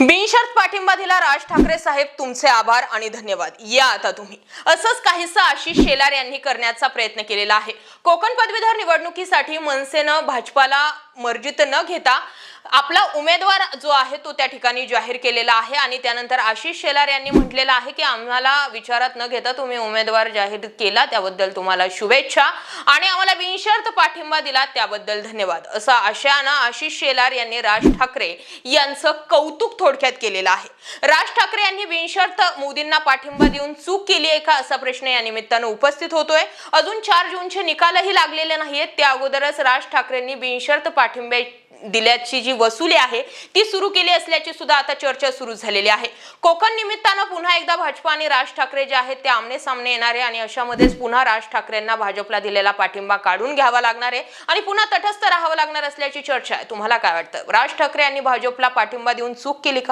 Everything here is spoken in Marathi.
बिनशर्त पाठिंबा दिला राज ठाकरे साहेब, तुमचे आभार आणि धन्यवाद. या आता तुम्ही. असंच काहीसं आशिष शेलार यांनी करण्याचा प्रयत्न केलेला आहे. कोकण पदवीधर निवडणुकीसाठी मनसेनं भाजपाला मर्जीत न घेता आपला उमेदवार जो आहे तो त्या ठिकाणी जाहीर केलेला आहे आणि त्यानंतर आशिष शेलार यांनी म्हटलेलं आहे की आम्हाला विचारात न घेता तुम्ही उमेदवार जाहीर केला त्याबद्दल तुम्हाला शुभेच्छा आणि आम्हाला बिनशर्त पाठिंबा दिला त्याबद्दल धन्यवाद. असा आशयानं आशिष शेलार यांनी राज ठाकरे यांचं कौतुक थोडक्यात केलेलं आहे. राज ठाकरे यांनी बिनशर्त मोदींना पाठिंबा देऊन चूक केली आहे का असा प्रश्न या निमित्तानं उपस्थित होतोय. अजून 4 जूनचे निकालही लागलेले नाहीत. त्या अगोदरच राज ठाकरेंनी बिनशर्त पाठिंबा दिल्याची जी वसुली आहे ती सुरू केली असल्याची सुद्धा आता चर्चा सुरू झालेली आहे. कोकण निमित्तानं पुन्हा एकदा भाजपा आणि राज ठाकरे जे आहेत ते आमने सामने येणार आहे आणि अशामध्येच पुन्हा राज ठाकरेंना भाजपला दिलेला पाठिंबा काढून घ्यावा लागणार आहे आणि पुन्हा तटस्थ राहावं लागणार असल्याची चर्चा आहे. तुम्हाला काय वाटतं? राज ठाकरे यांनी भाजपला पाठिंबा देऊन चूक केली का?